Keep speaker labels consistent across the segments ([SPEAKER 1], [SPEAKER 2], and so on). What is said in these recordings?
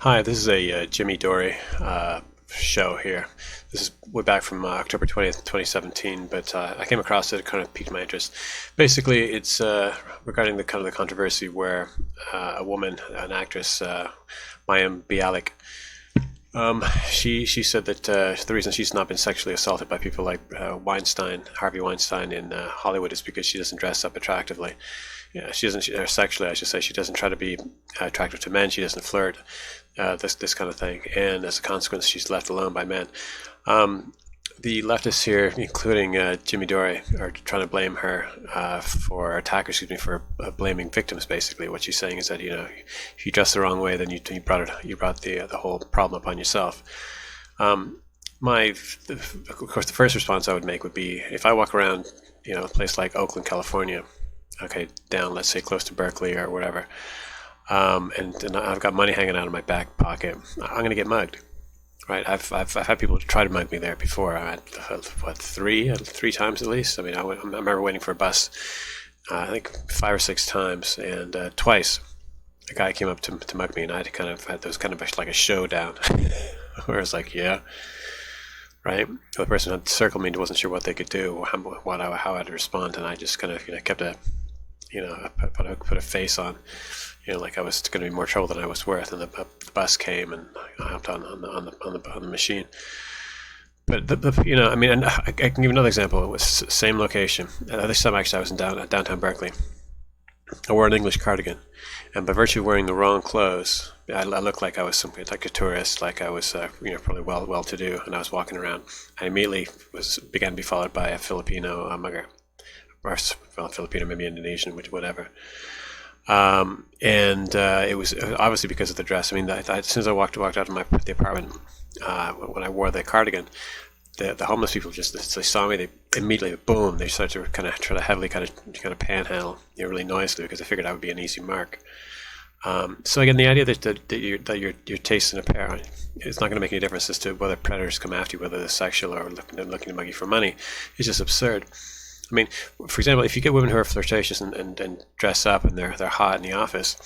[SPEAKER 1] Hi, this is a Jimmy Dore show here. This is way back from October 20th, 2017, but I came across it. It kind of piqued my interest. Basically, it's regarding the kind of the controversy where a woman, an actress, Mayim Bialik, she said that the reason she's not been sexually assaulted by people like Weinstein, Harvey Weinstein in Hollywood, is because she doesn't dress up attractively. Yeah, she doesn't, or sexually, I should say. She doesn't try to be attractive to men. She doesn't flirt, this kind of thing. And as a consequence, she's left alone by men. The leftists here, including Jimmy Dore, are trying to blame her for attackers, excuse me, for blaming victims. Basically, what she's saying is that if you dress the wrong way, then you brought the whole problem upon yourself. Of course, the first response I would make would be if I walk around, a place like Oakland, California, okay, down, let's say, close to Berkeley or whatever, and I've got money hanging out of my back pocket, I'm going to get mugged, right? I've had people try to mug me there before. I had, three times at least. I mean, I remember waiting for a bus, I think 5 or 6 times, and twice a guy came up to mug me, and I had to kind of had those kind of like a showdown, where I was like, yeah. Right, the person had circled me and wasn't sure what they could do, or how I'd respond, and I just kind of kept put a face on, like I was going to be more trouble than I was worth. And the bus came, and I hopped on the machine. But I mean, and I can give another example. It was same location. This time actually I was in downtown Berkeley. I wore an English cardigan, and by virtue of wearing the wrong clothes, I looked like I was like a tourist, like I was probably well to do, and I was walking around. I immediately began to be followed by a Filipino mugger, or Filipino, maybe Indonesian, whatever. It was obviously because of the dress. I mean, as soon as I walked out of the apartment, when I wore the cardigan, the homeless people they saw me, they immediately, boom, they started to kind of try to heavily kind of panhandle, really noisily, because they figured I would be an easy mark. So again, the idea that you're tasting a pair, it's not going to make any difference as to whether predators come after you, whether they're sexual or looking to mug you for money. It's just absurd. I mean, for example, if you get women who are flirtatious and dress up and they're hot in the office,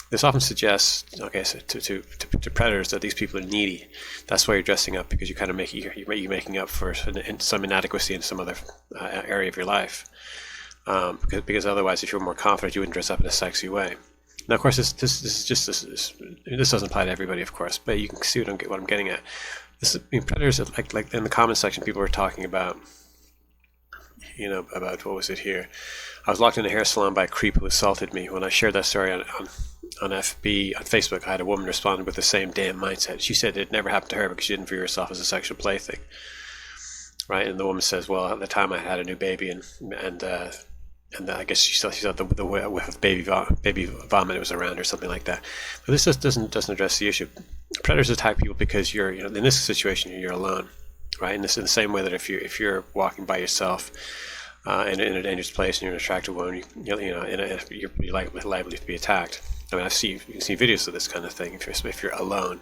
[SPEAKER 1] this often suggests, to predators that these people are needy. That's why you're dressing up, because you're making up for some inadequacy in some other area of your life. Because otherwise, if you were more confident, you wouldn't dress up in a sexy way. Now, of course, this doesn't apply to everybody, of course, but you can see what I'm getting at. Predators, like in the comment section, people were talking about. About what was it here? I was locked in a hair salon by a creep who assaulted me. When I shared that story on Facebook, I had a woman respond with the same damn mindset. She said it never happened to her because she didn't view herself as a sexual plaything, right? And the woman says, "Well, at the time I had a new baby, and I guess she thought the whiff of baby vomit was around or something like that." But this doesn't address the issue. Predators attack people because you're in this situation you're alone. Right, in the same way that if you're walking by yourself in a dangerous place and you're an attractive woman, you're likely to be attacked. I mean, you can see videos of this kind of thing if you're alone,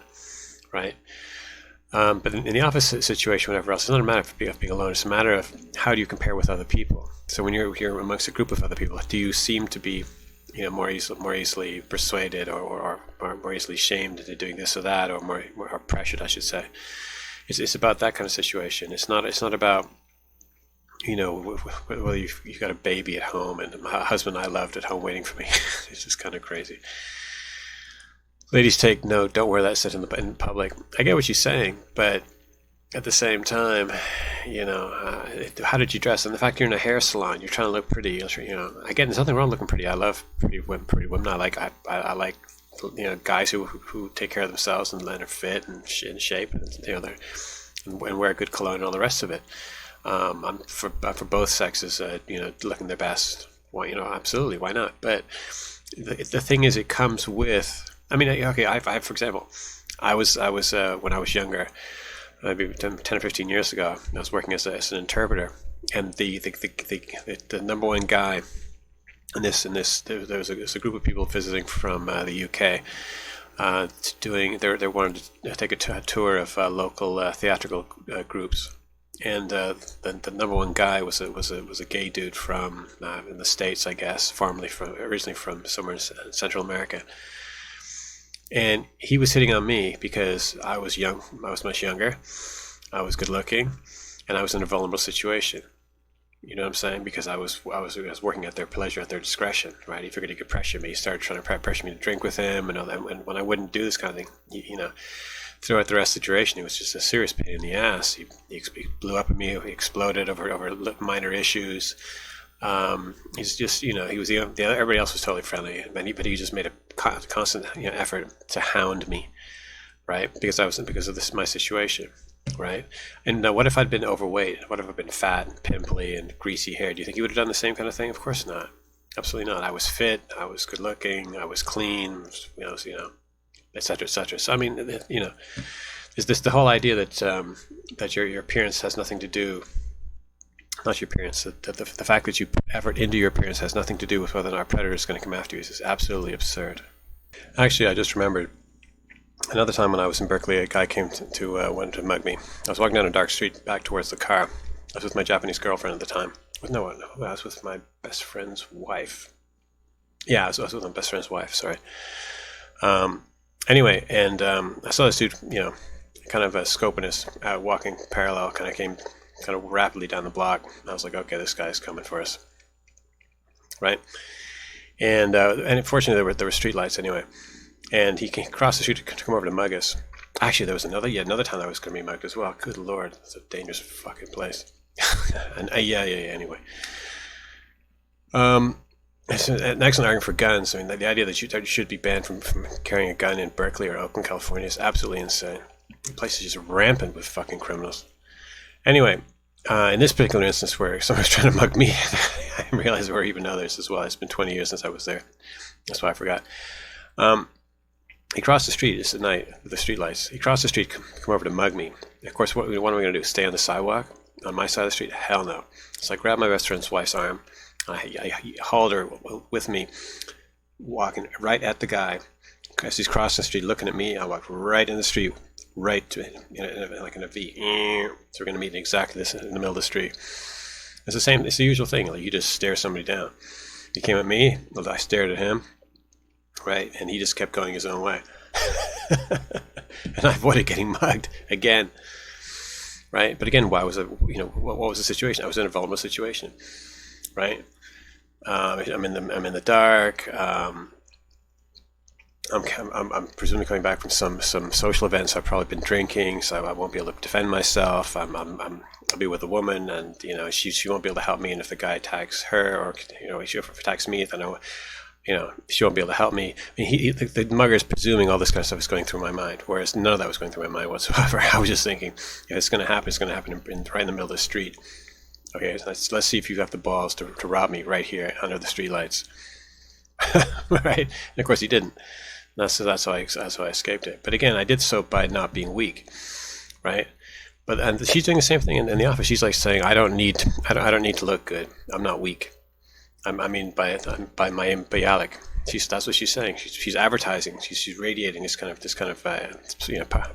[SPEAKER 1] right? But in the opposite situation, whatever else, it's not a matter of being alone. It's a matter of how do you compare with other people. So when you're amongst a group of other people, do you seem to be more easily persuaded or more easily shamed into doing this or that, or more pressured, I should say. It's about that kind of situation. It's not about whether you've got a baby at home and a husband I loved at home waiting for me. It's just kind of crazy. Ladies, take note. Don't wear that set in public. I get what she's saying, but at the same time, how did you dress? And the fact you're in a hair salon, you're trying to look pretty. Again, there's nothing wrong looking pretty. I love pretty women. I like guys who take care of themselves and are fit and in shape, and wear good cologne and all the rest of it. I'm for both sexes, looking their best. Why, absolutely, why not? But the thing is, it comes with. I mean, okay, I for example, I was when I was younger, maybe 10 or 15 years ago, I was working as an interpreter, and the number one guy. And there was a group of people visiting from the UK, they wanted to take a tour of local theatrical groups, and the number one guy was a gay dude from in the States, I guess, originally from somewhere in Central America, And he was hitting on me because I was young. I was much younger. I was good looking, and I was in a vulnerable situation. You know what I'm saying? Because I was working at their pleasure, at their discretion, right? He figured he could pressure me. He started trying to pressure me to drink with him and all that. And when I wouldn't do this kind of thing, you know, throughout the rest of the duration, it was just a serious pain in the ass. He blew up at me. He exploded over minor issues. He's just, you know, he was everybody else was totally friendly, but he just made a constant, you know, effort to hound me, right? Because of this my situation, right? And what if I'd been overweight? What if I'd been fat and pimply and greasy hair? Do you think he would have done the same kind of thing? Of course not. Absolutely not. I was fit. I was good looking. I was clean. You know, et cetera, et cetera. So I mean, you know, is this the whole idea that that your appearance has nothing to do. Not your appearance. The fact that you put effort into your appearance has nothing to do with whether or not a predator is going to come after you. This is absolutely absurd. Actually, I just remembered another time when I was in Berkeley, a guy came wanted to mug me. I was walking down a dark street back towards the car. I was with my Japanese girlfriend at the time. No, I was with my best friend's wife. Yeah, I was with my best friend's wife. Sorry. Anyway, and I saw this dude, you know, kind of scoping us, walking parallel, kind of rapidly down the block. I was like, okay, this guy's coming for us, right? And unfortunately, there were street lights anyway. And he crossed the street to come over to mug us. Actually, there was another time I was going to be mugged as well. Good Lord, it's a dangerous fucking place. And yeah. Anyway, it's an excellent argument for guns. I mean, the idea that you should be banned from carrying a gun in Berkeley or Oakland, California, is absolutely insane. The place is just rampant with fucking criminals. Anyway, in this particular instance where someone was trying to mug me, I realized there were even others as well. It's been 20 years since I was there. That's why I forgot. He crossed the street. It's at night with the street lights. He crossed the street, come over to mug me. Of course, what am I going to do? Stay on the sidewalk on my side of the street? Hell no. So I grabbed my best friend's wife's arm. I hauled her with me, walking right at the guy. As he's crossing the street, looking at me, I walked right in the street. Right to like in a V. So we're going to meet exactly this in the middle of the street. It's the same. It's the usual thing. Like you just stare somebody down. He came at me. I stared at him. Right, and he just kept going his own way. And I avoided getting mugged again. Right, but again, why was it? You know, what was the situation? I was in a vulnerable situation. Right, I'm in the dark. I'm presumably coming back from some social events. I've probably been drinking, so I won't be able to defend myself. I'll be with a woman, and you know she won't be able to help me. And if the guy attacks her, or you know if he attacks me, then she won't be able to help me. I mean, the mugger is presuming all this kind of stuff is going through my mind, whereas none of that was going through my mind whatsoever. I was just thinking, if it's going to happen, it's going to happen right in the middle of the street. Okay, let's see if you have the balls to rob me right here under the streetlights. Right, and of course he didn't. That's how I escaped it. But again, I did so by not being weak, right? And she's doing the same thing in the office. She's like saying, I don't need to look good. I'm not weak. By my embryonic. That's what she's saying. She's advertising. She's radiating this kind of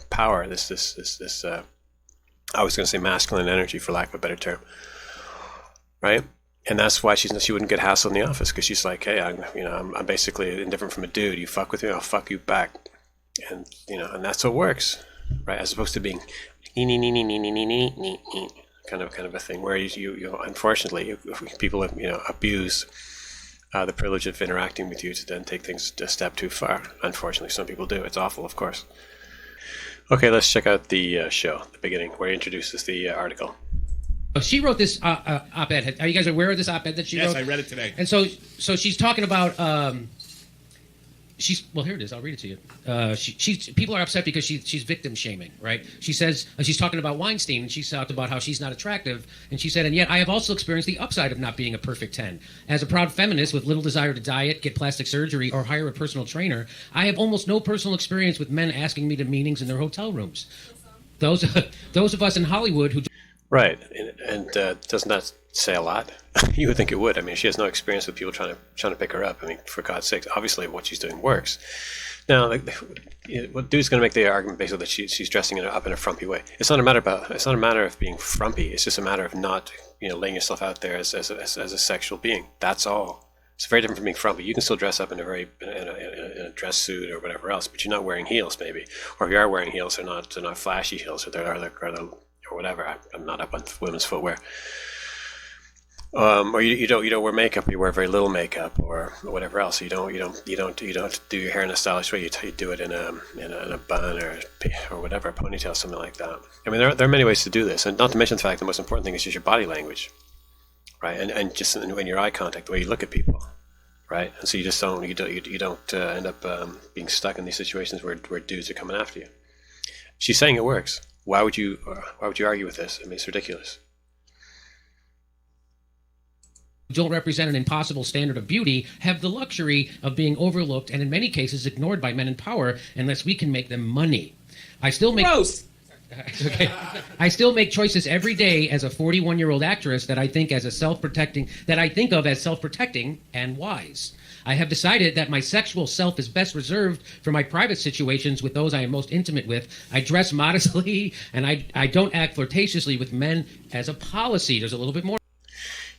[SPEAKER 1] power. This I was going to say masculine energy, for lack of a better term, right? And that's why she wouldn't get hassled in the office, because she's like, hey, I'm basically indifferent from a dude. You fuck with me, I'll fuck you back, and and that's what works, right? As opposed to being kind of a thing where you unfortunately people abuse the privilege of interacting with you to then take things a step too far. Unfortunately, some people do. It's awful, of course. Okay, let's check out the show, the beginning, where he introduces the article.
[SPEAKER 2] She wrote this op-ed. Are you guys aware of this op-ed that she wrote?
[SPEAKER 3] Yes, I read it today.
[SPEAKER 2] And so she's talking about here it is. I'll read it to you. People are upset because she's victim shaming, right? She says she's talking about Weinstein, and she's talked about how she's not attractive, and she said, and yet I have also experienced the upside of not being a perfect 10. As a proud feminist with little desire to diet, get plastic surgery, or hire a personal trainer, I have almost no personal experience with men asking me to meetings in their hotel rooms. Those of us in Hollywood who.
[SPEAKER 1] Right, and doesn't that say a lot? You would think it would. I mean, she has no experience with people trying to pick her up. I mean, for God's sake, obviously what she's doing works. Now, what dude's going to make the argument basically that she's dressing it up in a frumpy way? It's not a matter of being frumpy. It's just a matter of not laying yourself out there as a sexual being. That's all. It's very different from being frumpy. You can still dress up in a dress suit or whatever else, but you're not wearing heels, maybe. Or if you are wearing heels, they're not flashy heels, or whatever. I'm not up on women's footwear. Or you don't wear makeup. You wear very little makeup, or whatever else. You don't do your hair in a stylish way. You do it in a bun or whatever, a ponytail, something like that. I mean, there are many ways to do this, and not to mention the fact the most important thing is just your body language, right? And just in your eye contact, the way you look at people, right? And so you just don't end up being stuck in these situations where dudes are coming after you. She's saying it works. Why would you argue with this? I mean, it's ridiculous.
[SPEAKER 2] Don't represent an impossible standard of beauty have the luxury of being overlooked and in many cases ignored by men in power unless we can make them money. I still make okay. I still make choices every day as a 41-year-old actress that I think of as self-protecting and wise. I have decided that my sexual self is best reserved for my private situations with those I am most intimate with. I dress modestly and I don't act flirtatiously with men as a policy. There's a little bit more.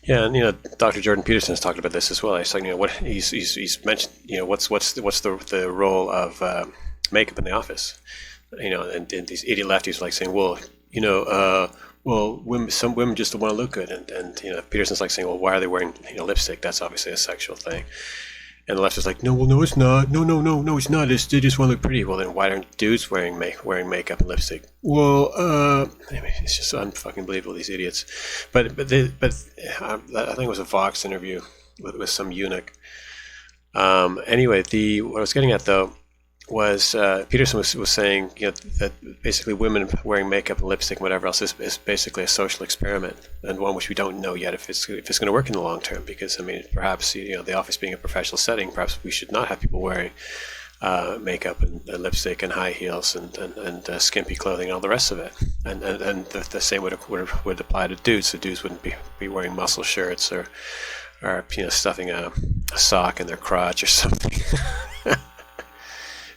[SPEAKER 1] Yeah, and Dr. Jordan Peterson has talked about this as well. He's talking, what he's mentioned, what's the role of makeup in the office, and these idiot lefties are like saying, well, some women just want to look good, and Peterson's like saying, well, why are they wearing lipstick? That's obviously a sexual thing. And the left is like, no, it's not. No, it's not. They just want to look pretty. Well, then why aren't dudes wearing makeup and lipstick? Well, it's just unfucking believable, these idiots. But I think it was a Vox interview with some eunuch. Anyway, what I was getting at though was Peterson was saying that basically women wearing makeup and lipstick and whatever else is basically a social experiment, and one which we don't know yet if it's going to work in the long term, because I mean perhaps the office being a professional setting, perhaps we should not have people wearing makeup and lipstick and high heels and skimpy clothing and all the rest of it, and the same would apply to dudes. So dudes wouldn't be wearing muscle shirts or stuffing a sock in their crotch or something.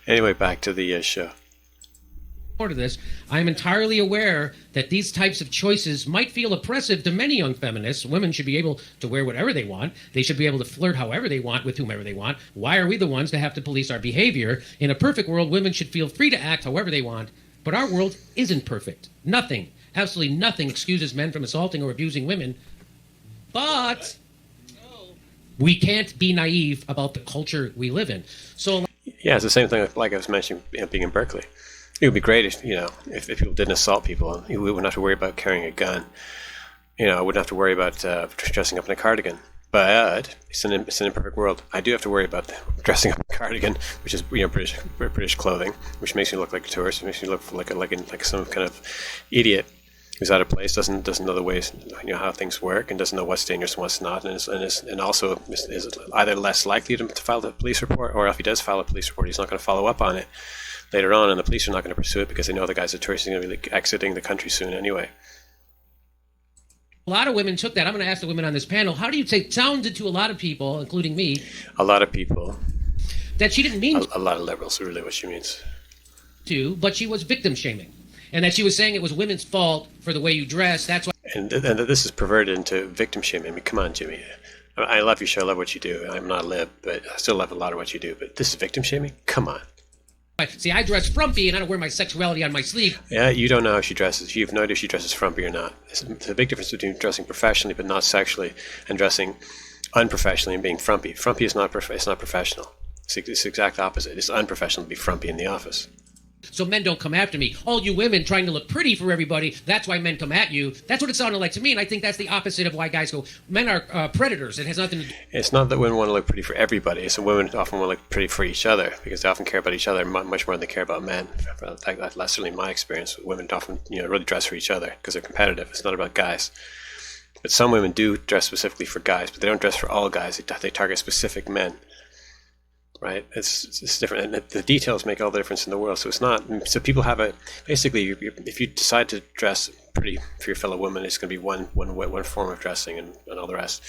[SPEAKER 1] Anyway, back to the show.
[SPEAKER 2] To this, I am entirely aware that these types of choices might feel oppressive to many young feminists. Women should be able to wear whatever they want. They should be able to flirt however they want with whomever they want. Why are we the ones to have to police our behavior? In a perfect world, women should feel free to act however they want. But our world isn't perfect. Nothing, absolutely nothing excuses men from assaulting or abusing women. But we can't be naive about the culture we live in. So.
[SPEAKER 1] Yeah, it's the same thing like I was mentioning being in Berkeley. It would be great if people didn't assault people. We wouldn't have to worry about carrying a gun. I wouldn't have to worry about dressing up in a cardigan. But it's an imperfect world. I do have to worry about dressing up in a cardigan, which is British clothing, which makes me look like a tourist. It makes me look like some kind of idiot who's out of place, doesn't know the ways, how things work, and doesn't know what's dangerous and what's not, and also is either less likely to file a police report, or if he does file a police report, he's not going to follow up on it later on, and the police are not going to pursue it because they know the guy's a tourist. He's going to be exiting the country soon anyway.
[SPEAKER 2] A lot of women took that. I'm going to ask the women on this panel, how do you say, sounded to a lot of people, including me,
[SPEAKER 1] a lot of people,
[SPEAKER 2] that she didn't mean
[SPEAKER 1] a lot of liberals, really what she means
[SPEAKER 2] to, but she was victim shaming. And that she was saying it was women's fault for the way you dress. That's why. And
[SPEAKER 1] that this is perverted into victim shaming. I mean, come on, Jimmy. I love your show. I love what you do. I'm not a lib, but I still love a lot of what you do. But this is victim shaming? Come on.
[SPEAKER 2] See, I dress frumpy and I don't wear my sexuality on my sleeve.
[SPEAKER 1] Yeah, you don't know how she dresses. You have no idea if she dresses frumpy or not. There's a big difference between dressing professionally but not sexually and dressing unprofessionally and being frumpy. Frumpy is not professional. It's the exact opposite. It's unprofessional to be frumpy in the office.
[SPEAKER 2] So men don't come after me. All you women trying to look pretty for everybody, that's why men come at you. That's what it sounded like to me, and I think that's the opposite of why guys go, men are predators. It has nothing to do.
[SPEAKER 1] It's not that women want to look pretty for everybody. It's that women often want to look pretty for each other because they often care about each other much more than they care about men. That's certainly my experience. Women often really dress for each other because they're competitive. It's not about guys. But some women do dress specifically for guys, but they don't dress for all guys. They target specific men. Right, it's different, and the details make all the difference in the world. So it's not. So people have basically. If you decide to dress pretty for your fellow woman, it's going to be one form of dressing, and all the rest.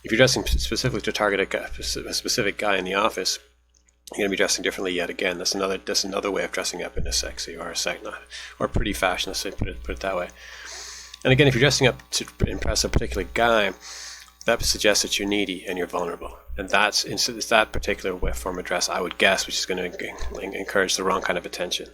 [SPEAKER 1] If you're dressing specifically to target a specific guy in the office, you're going to be dressing differently yet again. That's another way of dressing up in a sexy or or pretty fashion. Let's say put it that way. And again, if you're dressing up to impress a particular guy, that suggests that you're needy and you're vulnerable. And it's that particular form of dress, I would guess, which is going to encourage the wrong kind of attention.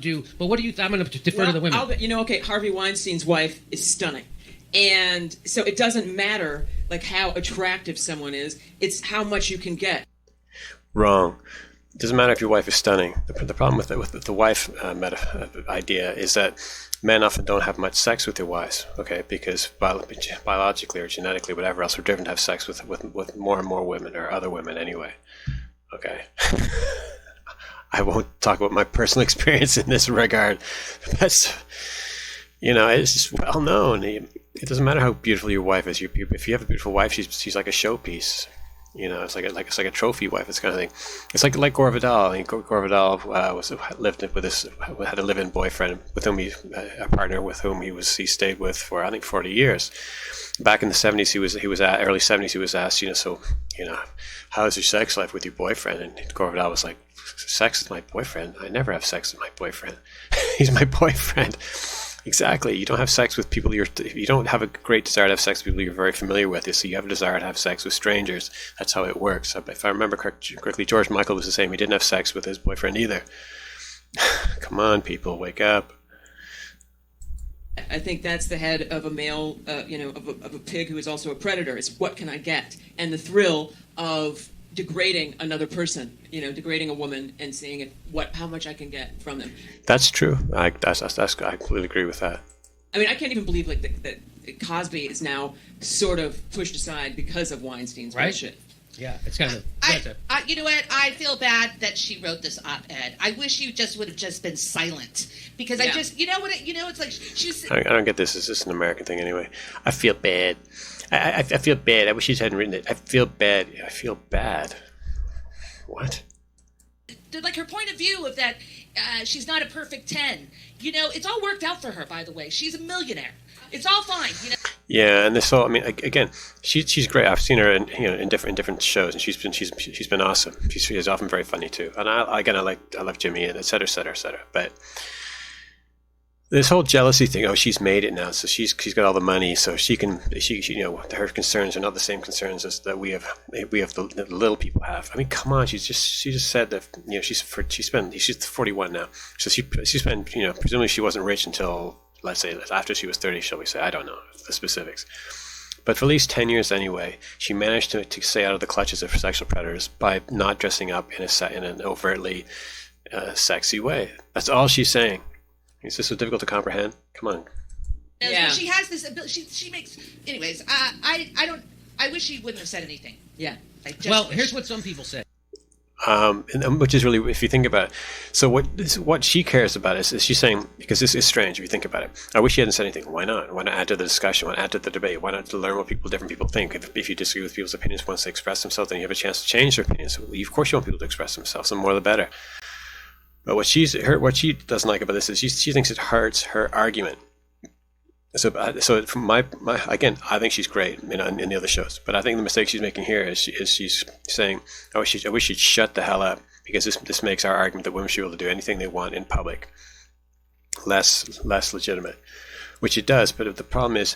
[SPEAKER 2] But what do you? I'm going to defer to the women.
[SPEAKER 3] Okay, Harvey Weinstein's wife is stunning, and so it doesn't matter like how attractive someone is; it's how much you can get.
[SPEAKER 1] Wrong. It doesn't matter if your wife is stunning. The problem with the wife idea is that men often don't have much sex with their wives, okay? Because biologically or genetically, whatever else, we're driven to have sex with more and more women, or other women anyway, okay? I won't talk about my personal experience in this regard. That's, it's just well known. It doesn't matter how beautiful your wife is. If you have a beautiful wife, she's like a showpiece. It's like a trophy wife. This kind of thing. It's like Gore Vidal. Gore Vidal had a live-in boyfriend with whom a partner with whom he stayed with for I think 40 years. Back in the 70s, early 70s, he was asked, how's your sex life with your boyfriend? And Gore Vidal was like, sex with my boyfriend? I never have sex with my boyfriend. He's my boyfriend. Exactly. You don't have sex with people you don't have a great desire to have sex with people you're very familiar with. So you have a desire to have sex with strangers. That's how it works. If I remember correctly, George Michael was the same. He didn't have sex with his boyfriend either. Come on, people, wake up.
[SPEAKER 3] I think that's the head of a male, of a pig who is also a predator. It's what can I get? And the thrill of degrading another person, degrading a woman and seeing how much I can get from them.
[SPEAKER 1] That's true. I completely agree with that.
[SPEAKER 3] I mean, I can't even believe that Cosby is now sort of pushed aside because of Weinstein's bullshit.
[SPEAKER 2] Yeah, it's kind of.
[SPEAKER 4] You know what? I feel bad that she wrote this op-ed. I wish you just would have just been silent because I just, it's like she's.
[SPEAKER 1] I don't get this. Is this an American thing anyway? I feel bad. I feel bad. I wish she hadn't written it. I feel bad. I feel bad. What?
[SPEAKER 4] Like her point of view of that, she's not a perfect 10. It's all worked out for her. By the way, she's a millionaire. It's all fine.
[SPEAKER 1] Yeah, and this whole, I mean, again, she's great. I've seen her in different shows, and she's been awesome. She's often very funny too. And I love Jimmy and et cetera, et cetera, et cetera. But this whole jealousy thing, she's made it now, so she's got all the money, so she her concerns are not the same concerns as that we have the little people have. I mean, come on, she just said that she's 41 now, so she spent presumably she wasn't rich until, let's say, after she was 30, shall we say? I don't know the specifics. But for at least 10 years anyway, she managed to stay out of the clutches of sexual predators by not dressing up in an overtly sexy way. That's all she's saying. Is this so difficult to comprehend? Come on.
[SPEAKER 4] Yeah. She has this ability. She makes. Anyways, I wish she wouldn't have said anything.
[SPEAKER 3] Yeah.
[SPEAKER 2] Here's what some people say.
[SPEAKER 1] And which is really, if you think about it, so what she cares about is she's saying, because this is strange if you think about it. I wish she hadn't said anything. Why not? Why not add to the discussion? Why not add to the debate? Why not to learn what different people think? If you disagree with people's opinions once they express themselves, then you have a chance to change their opinions. So of course, you want people to express themselves. The more, the better. But what she doesn't like about this is she thinks it hurts her argument. So from my again, I think she's great in the other shows. But I think the mistake she's making here is she's saying, I wish she'd shut the hell up, because this makes our argument that women should be able to do anything they want in public less legitimate, which it does. But the problem is,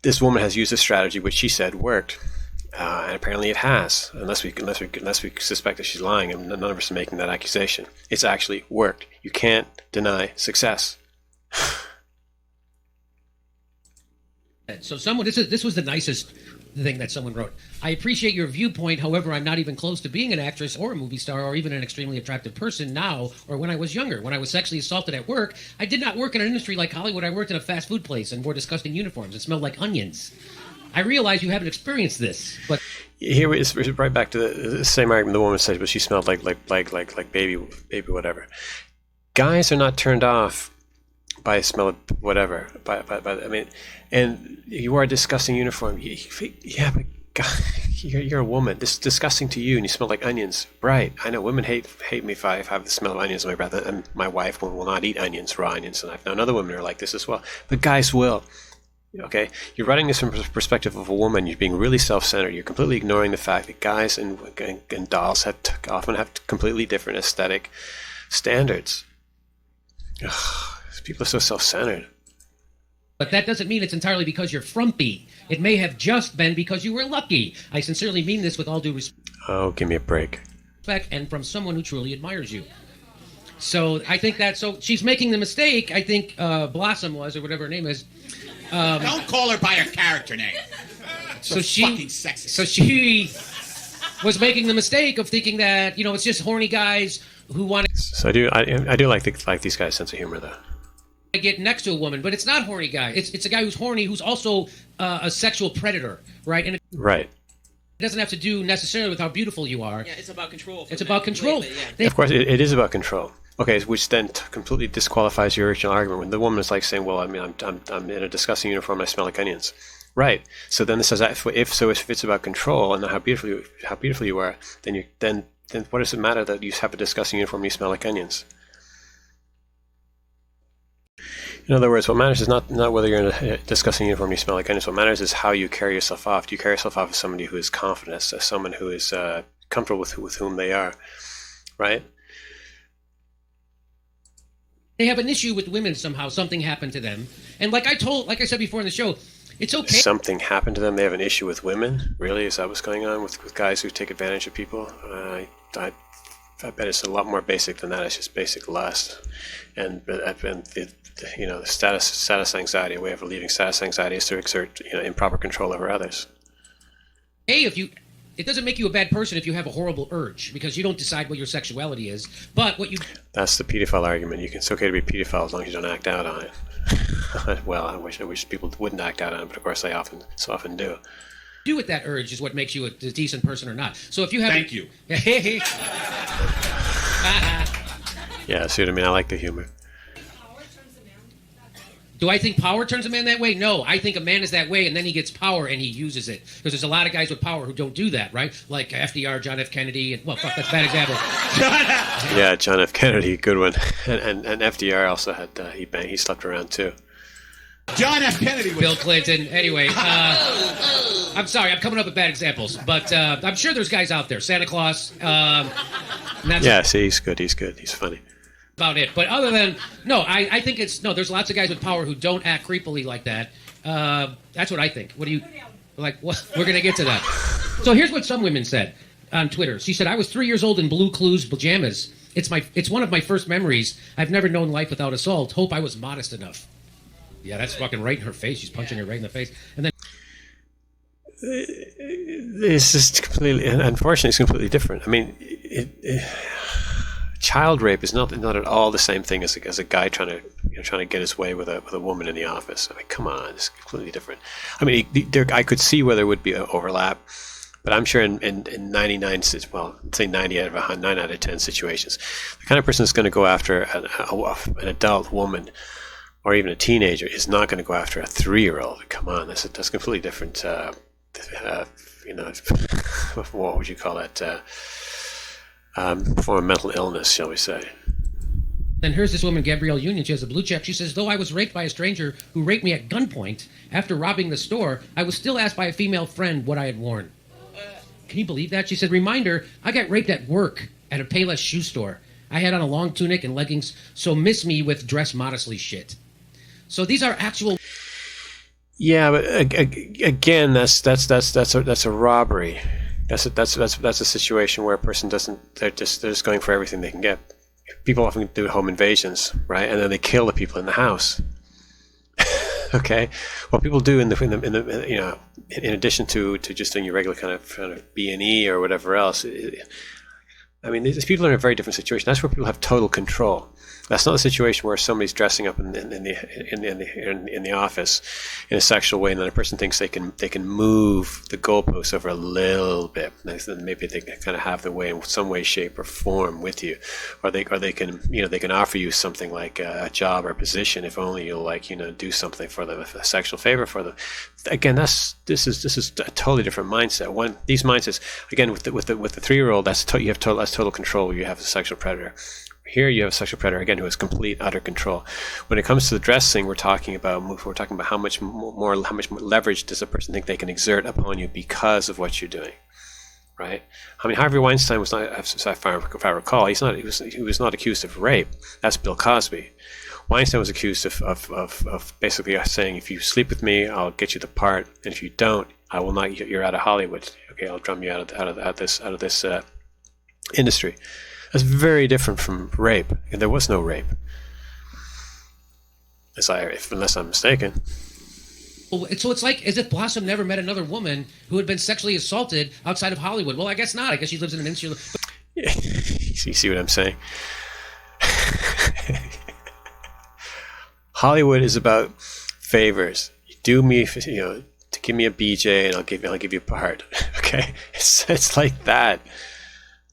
[SPEAKER 1] this woman has used a strategy which she said worked. And apparently it has, unless we suspect that she's lying, and none of us are making that accusation. It's actually worked. You can't deny success.
[SPEAKER 2] So this was the nicest thing that someone wrote. I appreciate your viewpoint. However, I'm not even close to being an actress or a movie star or even an extremely attractive person now or when I was younger. When I was sexually assaulted at work, I did not work in an industry like Hollywood. I worked in a fast food place and wore disgusting uniforms. It smelled like onions. I realize you haven't experienced this, but
[SPEAKER 1] here it's right back to the same argument the woman said, but she smelled like baby whatever. Guys are not turned off by a smell of whatever. I mean, and you wear a disgusting uniform. Yeah, but God, you're a woman. This is disgusting to you, and you smell like onions. Right? I know women hate me if I have the smell of onions in my breath, and my wife will not eat raw onions, and I've known other women who are like this as well. But guys will. Okay, you're writing this from the perspective of a woman. You're being really self-centered. You're completely ignoring the fact that guys and dolls often have completely different aesthetic standards. Ugh, people are so self-centered.
[SPEAKER 2] But that doesn't mean it's entirely because you're frumpy. It may have just been because you were lucky. I sincerely mean this with all due
[SPEAKER 1] Oh, give me a break.
[SPEAKER 2] respect and from someone who truly admires you. So I think so she's making the mistake, I think Blossom was, or whatever her name is.
[SPEAKER 5] Don't call her by her character name. So fucking sexist.
[SPEAKER 2] So she was making the mistake of thinking that, it's just horny guys who want
[SPEAKER 1] So I do like these guys' sense of humor, though.
[SPEAKER 2] to get next to a woman, but it's not horny guy. It's a guy who's horny who's also a sexual predator, right? And
[SPEAKER 1] Right.
[SPEAKER 2] it doesn't have to do necessarily with how beautiful you are.
[SPEAKER 3] Yeah, it's about control.
[SPEAKER 2] It's about control.
[SPEAKER 3] Lately, yeah.
[SPEAKER 1] Of course, it is about control. Okay, which then completely disqualifies your original argument. When the woman is like saying, "Well, I mean, I'm in a disgusting uniform. I smell like onions." Right. So then it says that if it's about control and how beautiful you are, then what does it matter that you have a disgusting uniform and you smell like onions? In other words, what matters is not whether you're in a disgusting uniform and you smell like onions. What matters is how you carry yourself off. Do you carry yourself off as somebody who is confident, as someone who is comfortable with whom they are, right?
[SPEAKER 2] They have an issue with women somehow. Something happened to them, and like I said before in the show, it's okay.
[SPEAKER 1] Something happened to them. They have an issue with women. Really, is that what's going on with guys who take advantage of people? I bet it's a lot more basic than that. It's just basic lust, and the status anxiety. A way of relieving status anxiety is to exert improper control over others.
[SPEAKER 2] Hey, it doesn't make you a bad person if you have a horrible urge, because you don't decide what your sexuality is. But what you
[SPEAKER 1] That's the pedophile argument. It's okay to be pedophile as long as you don't act out on it. Well, I wish people wouldn't act out on it, but of course they so often do.
[SPEAKER 2] do with that urge is what makes you a decent person or not. So if you have
[SPEAKER 5] Thank you.
[SPEAKER 1] Yeah, see what I mean? I like the humor.
[SPEAKER 2] Do I think power turns a man that way? No, I think a man is that way, and then he gets power and he uses it. Because there's a lot of guys with power who don't do that, right? Like FDR, John F. Kennedy, and well, fuck, that's a bad example.
[SPEAKER 1] Yeah, John F. Kennedy, good one. And FDR also had he slept around too.
[SPEAKER 5] John F. Kennedy was...
[SPEAKER 2] Bill Clinton. Anyway, I'm sorry, I'm coming up with bad examples, but I'm sure there's guys out there. Santa Claus.
[SPEAKER 1] Yeah, see, he's good. He's funny.
[SPEAKER 2] About it. But other than, no, I think there's lots of guys with power who don't act creepily like that. That's what I think. What do you, like, what? We're going to get to that. So here's what some women said on Twitter. She said, I was 3 years old in Blue Clues pajamas. It's one of my first memories. I've never known life without assault. Hope I was modest enough. Yeah, that's fucking right in her face. She's punching her right in the face. And then
[SPEAKER 1] It's just completely, unfortunately, it's completely different. I mean, child rape is not at all the same thing as a guy trying to get his way with a woman in the office. I mean, come on, it's completely different. I mean, I could see where there would be an overlap, but I'm sure in 99, well, say 9 out of 10 situations, the kind of person that's going to go after an adult woman or even a teenager is not going to go after a 3-year-old. Come on, that's completely different. What would you call that? Form of mental illness, shall we say.
[SPEAKER 2] Then here's this woman, Gabrielle Union. She has a blue check. She says, though I was raped by a stranger who raped me at gunpoint after robbing the store, I was still asked by a female friend what I had worn. Can you believe that? She said, reminder, I got raped at work at a Payless shoe store. I had on a long tunic and leggings, so miss me with dress modestly shit. So these are actual...
[SPEAKER 1] Yeah, but again, that's a robbery. That's a situation where a person they're just going for everything they can get. People often do home invasions, right? And then they kill the people in the house. Okay, what people do in addition to just doing your regular kind of B&E or whatever else. I mean, these people are in a very different situation. That's where people have total control. That's not a situation where somebody's dressing up in the office in a sexual way, and then a person thinks they can move the goalposts over a little bit. Maybe they can kind of have the way in some way, shape, or form with you, or they can offer you something like a job or position if only you'll do something for them, a sexual favor for them. Again, this is a totally different mindset. These mindsets, again, with the 3-year-old, that's total control. You have a sexual predator. Here you have a sexual predator, again, who has complete, utter control. When it comes to the dressing, we're talking about how much more leverage does a person think they can exert upon you because of what you're doing, right? I mean, Harvey Weinstein was not, if I recall, he was not accused of rape. That's Bill Cosby. Weinstein was accused of basically saying, if you sleep with me, I'll get you the part, and if you don't, I will not. You're out of Hollywood. Okay, I'll drum you out of this industry. That's very different from rape. And there was no rape, unless I'm mistaken.
[SPEAKER 2] So it's like as if Blossom never met another woman who had been sexually assaulted outside of Hollywood. Well, I guess not. I guess she lives in an insular.
[SPEAKER 1] You see what I'm saying? Hollywood is about favors. You do me, to give me a BJ, and I'll give you a part. Okay, it's like that.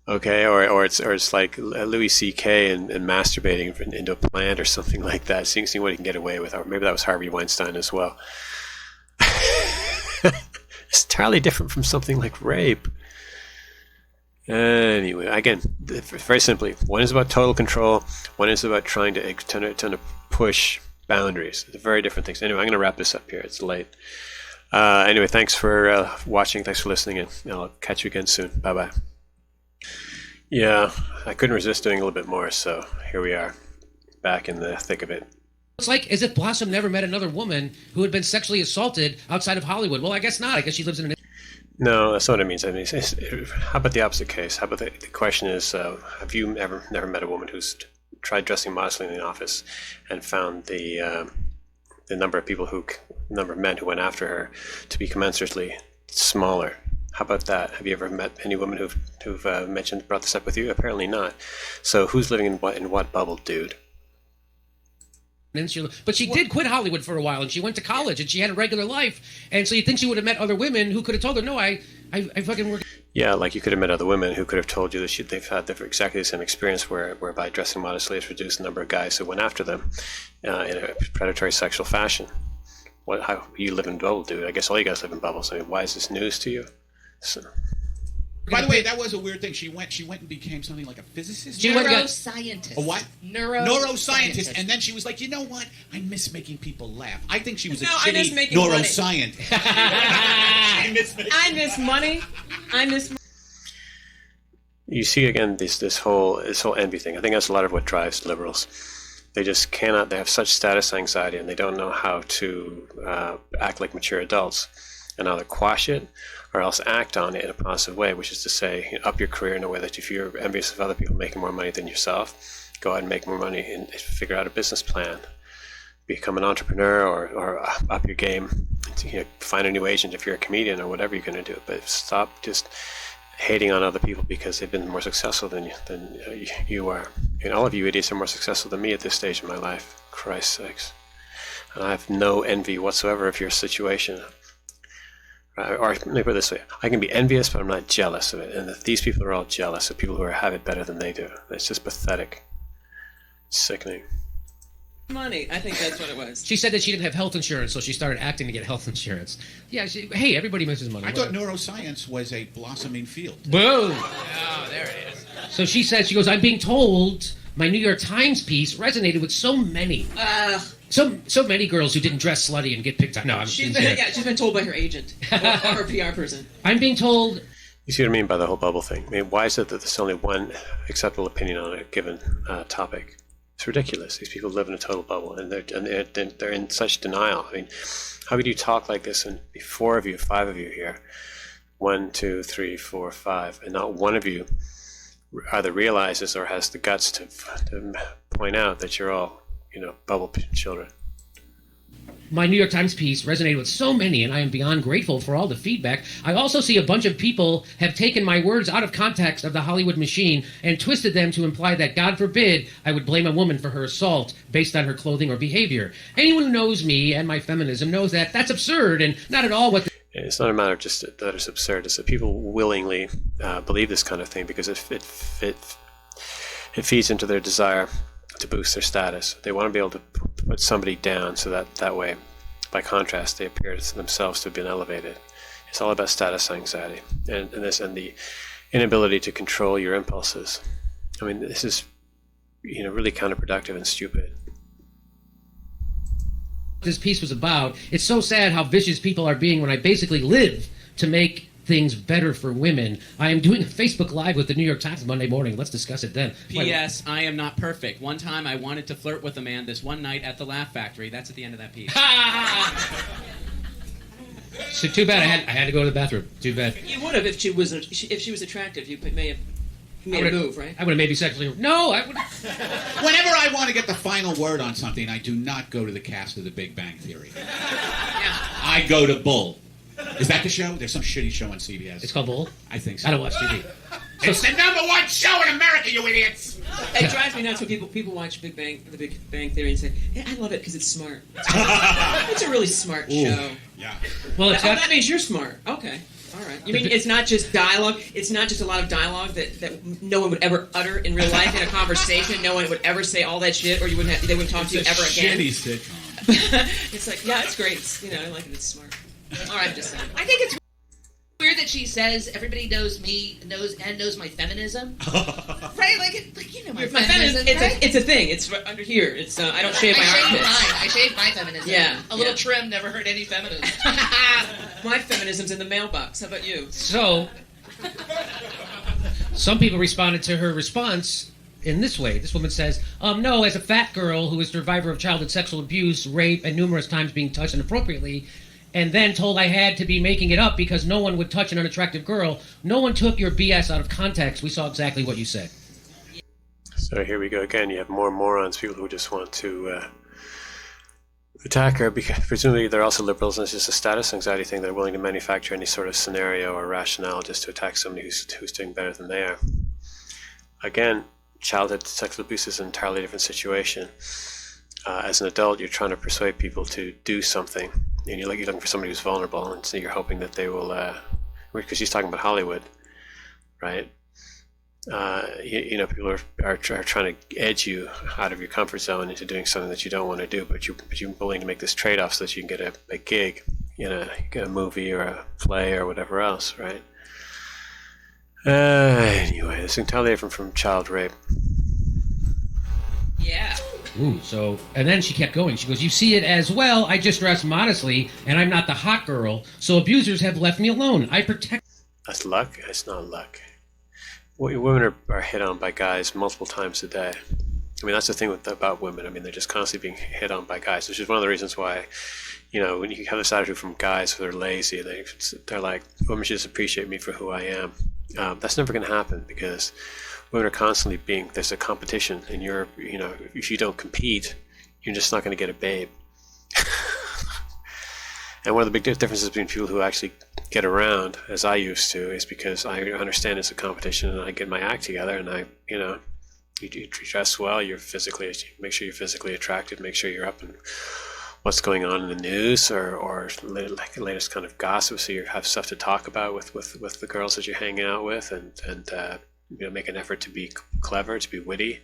[SPEAKER 1] Okay, or it's like Louis C.K. and masturbating into a plant or something like that, seeing what he can get away with. Or maybe that was Harvey Weinstein as well. It's entirely different from something like rape. Anyway, again, very simply, one is about total control. One is about trying to push boundaries. They're very different things. Anyway, I'm going to wrap this up here. It's late. Anyway, thanks for watching. Thanks for listening, and I'll catch you again soon. Bye-bye. Yeah, I couldn't resist doing a little bit more, so here we are, back in the thick of it.
[SPEAKER 2] It's like as if Blossom never met another woman who had been sexually assaulted outside of Hollywood. Well, I guess not. I guess she lives in an...
[SPEAKER 1] No, that's not what it means. I mean, how about the opposite case? How about the question is, have you never met a woman who's tried dressing modestly in the office and found the number of men who went after her to be commensurately smaller? How about that? Have you ever met any women who've brought this up with you? Apparently not. So who's living in what bubble, dude?
[SPEAKER 2] But she did quit Hollywood for a while, and she went to college, and she had a regular life. And so you think she would have met other women who could have told her, no, I fucking work.
[SPEAKER 1] Yeah, like you could have met other women who could have told you that they've had exactly the same experience whereby dressing modestly has reduced the number of guys who went after them in a predatory sexual fashion. How you live in a bubble, dude? I guess all you guys live in bubbles. I mean, why is this news to you? So.
[SPEAKER 5] By the way, that was a weird thing. She went and became something like a physicist.
[SPEAKER 4] Neuroscientist.
[SPEAKER 5] A what?
[SPEAKER 4] Neuroscientist.
[SPEAKER 5] And then she was like, you know what? I miss making people laugh. I think she was a
[SPEAKER 3] I miss
[SPEAKER 5] shitty
[SPEAKER 3] making
[SPEAKER 5] neuroscientist.
[SPEAKER 3] I miss money.
[SPEAKER 1] You see again this whole envy thing. I think that's a lot of what drives liberals. They just cannot. They have such status anxiety, and they don't know how to act like mature adults, and either quash it or else act on it in a positive way, which is to say, up your career in a way that if you're envious of other people making more money than yourself, go out and make more money and figure out a business plan. Become an entrepreneur or up your game. Find a new agent if you're a comedian or whatever you're going to do. But stop just hating on other people because they've been more successful than you are. And all of you idiots are more successful than me at this stage in my life. Christ's sakes. And I have no envy whatsoever of your situation. Or let me put it this way, I can be envious, but I'm not jealous of it. And these people are all jealous of people who have it better than they do. It's just pathetic. Sickening.
[SPEAKER 3] Money. I think that's what it was.
[SPEAKER 2] She said that she didn't have health insurance, so she started acting to get health insurance. Yeah, hey, everybody misses money.
[SPEAKER 5] I thought neuroscience was a blossoming field.
[SPEAKER 2] Boom!
[SPEAKER 5] Oh, there it is.
[SPEAKER 2] So she goes, I'm being told my New York Times piece resonated with so many. So many girls who didn't dress slutty and get picked on. No,
[SPEAKER 3] she's been told by her agent or her PR person.
[SPEAKER 2] I'm being told.
[SPEAKER 1] You see what I mean by the whole bubble thing? I mean, why is it that there's only one acceptable opinion on a given topic? It's ridiculous. These people live in a total bubble, and they're in such denial. I mean, how could you talk like this and be five of you here, 1, 2, 3, 4, 5, and not one of you either realizes or has the guts to point out that you're all, bubble children.
[SPEAKER 2] My New York Times piece resonated with so many, and I am beyond grateful for all the feedback. I also see a bunch of people have taken my words out of context of the Hollywood machine and twisted them to imply that, God forbid, I would blame a woman for her assault based on her clothing or behavior. Anyone who knows me and my feminism knows that that's absurd and not at all what...
[SPEAKER 1] It's not a matter of just that it's absurd. It's that people willingly believe this kind of thing because it feeds into their desire to boost their status. They want to be able to put somebody down so that way, by contrast, they appear to themselves to have been elevated. It's all about status anxiety and the inability to control your impulses. I mean, this is really counterproductive and stupid.
[SPEAKER 2] This piece was about. It's so sad how vicious people are being when I basically live to make things better for women. I am doing a Facebook Live with the New York Times Monday morning. Let's discuss it then.
[SPEAKER 6] P.S. I am not perfect. One time I wanted to flirt with a man this one night at the Laugh Factory. That's at the end of that piece.
[SPEAKER 2] So too bad I had to go to the bathroom. Too bad.
[SPEAKER 3] You would have if she was attractive. You may have made a move, right?
[SPEAKER 2] I would have maybe sexually. No, I would.
[SPEAKER 5] Whenever I want to get the final word on something, I do not go to the cast of The Big Bang Theory. I go to Bull. Is that the show? There's some shitty show on CBS.
[SPEAKER 2] It's called Bull?
[SPEAKER 5] I think so.
[SPEAKER 2] I don't watch TV.
[SPEAKER 5] It's the #1 show in America, you idiots!
[SPEAKER 3] It drives me nuts when people watch The Big Bang Theory and say, "Hey, I love it because it's smart." It's a really smart show.
[SPEAKER 5] Yeah.
[SPEAKER 2] Well,
[SPEAKER 3] that means you're smart. Okay. All right. You mean it's not just dialogue? It's not just a lot of dialogue that no one would ever utter in real life in a conversation. No one would ever say all that shit, or they wouldn't talk to you ever again.
[SPEAKER 5] Shitty sitcom.
[SPEAKER 3] It's like, yeah, it's great. I like it. It's smart. All right, I'm just saying.
[SPEAKER 4] I think it's weird that she says everybody knows me, knows my feminism. Right? Like my feminism.
[SPEAKER 3] It's a thing. It's under here. It's I don't shave my armpits.
[SPEAKER 4] I shave my feminism.
[SPEAKER 3] Yeah.
[SPEAKER 4] A little trim never hurt any feminism.
[SPEAKER 3] My feminism's in the mailbox. How about you?
[SPEAKER 2] So, some people responded to her response in this way. This woman says, no, as a fat girl who is a survivor of childhood sexual abuse, rape, and numerous times being touched inappropriately, and then told I had to be making it up because no one would touch an unattractive girl, no one took your BS out of context. We saw exactly what you said.
[SPEAKER 1] So here we go again. You have more morons, people who just want to attack her, because presumably they're also liberals, and it's just a status anxiety thing. They're willing to manufacture any sort of scenario or rationale just to attack somebody who's doing better than they are. Again, childhood sexual abuse is an entirely different situation. As an adult, you're trying to persuade people to do something, and you're looking for somebody who's vulnerable, and so you're hoping that they will, because she's talking about Hollywood, right? People are trying to edge you out of your comfort zone into doing something that you don't want to do, but you're willing to make this trade-off so that you can get a gig in a movie or a play or whatever else, right? Anyway, it's entirely different from child rape.
[SPEAKER 3] Yeah.
[SPEAKER 2] Ooh, and then she kept going. She goes, you see it as well. I just dress modestly, and I'm not the hot girl, so abusers have left me alone. I protect...
[SPEAKER 1] That's luck? It's not luck. Women are hit on by guys multiple times a day. I mean, that's the thing about women. I mean, they're just constantly being hit on by guys, which is one of the reasons why, when you have this attitude from guys who are lazy, they're like, women should just appreciate me for who I am. That's never going to happen, because women are constantly there's a competition, and if you don't compete, you're just not going to get a babe. And one of the big differences between people who actually get around, as I used to, is because I understand it's a competition, and I get my act together, and you dress well, you make sure you're physically attractive, make sure you're up in what's going on in the news or like the latest kind of gossip, so you have stuff to talk about with the girls that you're hanging out with, and make an effort to be clever, to be witty,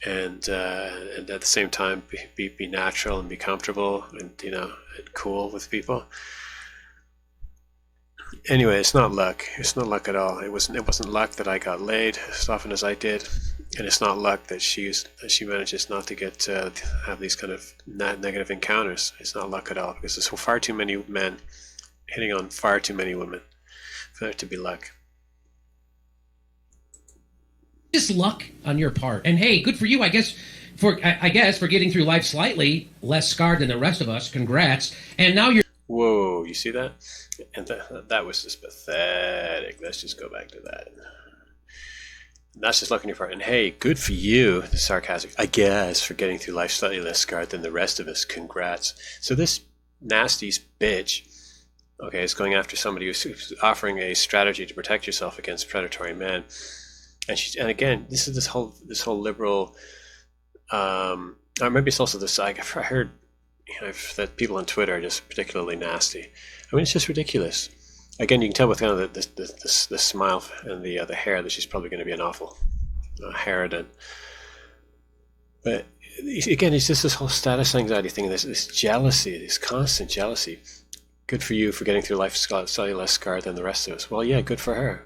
[SPEAKER 1] and at the same time be natural and be comfortable and and cool with people. Anyway, it's not luck. It's not luck at all. It wasn't luck that I got laid as often as I did, and it's not luck that she manages not to get have these kind of negative encounters. It's not luck at all, because there's far too many men hitting on far too many women for there to be luck.
[SPEAKER 2] Just luck on your part, and hey, good for you, I guess for getting through life slightly less scarred than the rest of us. Congrats. And now you're...
[SPEAKER 1] Whoa, you see that? And that was just pathetic. Let's just go back to that. And that's just luck on your part. And hey, good for you, the sarcastic, I guess, for getting through life slightly less scarred than the rest of us. Congrats. So this nasty bitch, okay, is going after somebody who's offering a strategy to protect yourself against predatory men. And again, this is this whole liberal, or maybe it's also this. I heard that people on Twitter are just particularly nasty. I mean, it's just ridiculous. Again, you can tell with kind of the smile and the hair that she's probably going to be an awful harridan. But again, it's just this whole status anxiety thing. This jealousy, this constant jealousy. Good for you for getting through life slightly less scarred than the rest of us. Well, yeah, good for her.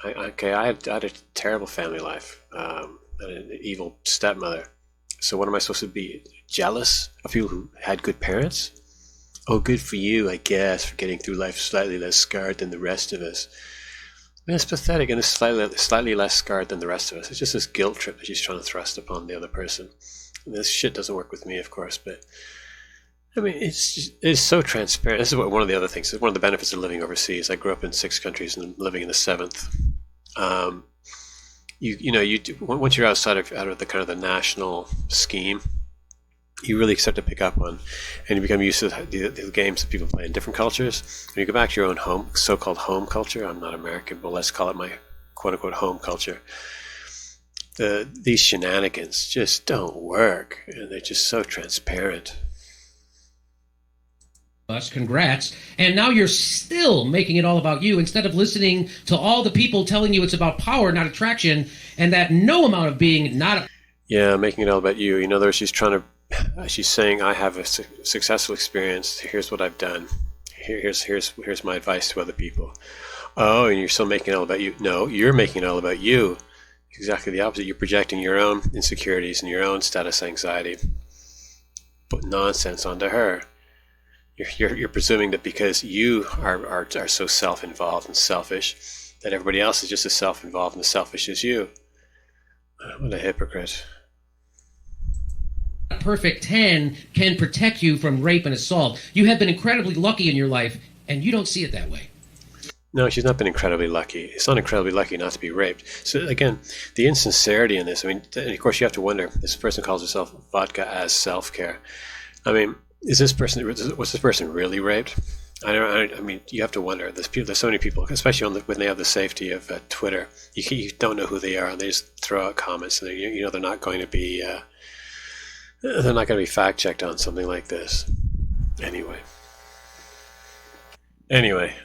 [SPEAKER 1] I had a terrible family life, and an evil stepmother. So what am I supposed to be? Jealous of people who had good parents? oh, good for you, I guess, for getting through life slightly less scarred than the rest of us. I mean, it's pathetic, and it's slightly less scarred than the rest of us. It's just this guilt trip that she's trying to thrust upon the other person. And this shit doesn't work with me, of course, but I mean, it's so transparent. This is one of the other things. One of the benefits of living overseas. I grew up in 6 countries and living in the 7th. Once you're out of the kind of the national scheme, you really start to pick up on, and you become used to the games that people play in different cultures. When you go back to your own home, so-called home culture, I'm not American, but let's call it my quote-unquote home culture, these shenanigans just don't work, and they're just so transparent.
[SPEAKER 2] Congrats. And now you're still making it all about you instead of listening to all the people telling you it's about power, not attraction, and that no amount of being not...
[SPEAKER 1] Yeah, making it all about you. In other words, she's saying, I have a successful experience. Here's what I've done. Here's my advice to other people. Oh, and you're still making it all about you. No, you're making it all about you. Exactly the opposite. You're projecting your own insecurities and your own status anxiety, but nonsense onto her. You're presuming that because you are so self-involved and selfish, that everybody else is just as self-involved and as selfish as you. What a hypocrite.
[SPEAKER 2] A perfect 10 can protect you from rape and assault. You have been incredibly lucky in your life, and you don't see it that way.
[SPEAKER 1] No, she's not been incredibly lucky. It's not incredibly lucky not to be raped. So again, the insincerity in this, I mean, and of course you have to wonder, this person calls herself vodka as self-care. I mean, was this person really raped? I mean, you have to wonder. There's so many people, especially when they have the safety of Twitter. You don't know who they are, and they just throw out comments, and they're not going to be fact checked on something like this. Anyway,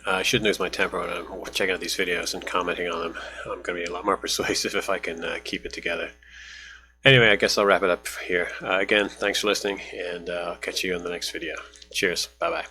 [SPEAKER 1] I shouldn't lose my temper when I'm checking out these videos and commenting on them. I'm going to be a lot more persuasive if I can keep it together. Anyway, I guess I'll wrap it up here. Again, thanks for listening, and I'll catch you in the next video. Cheers. Bye-bye.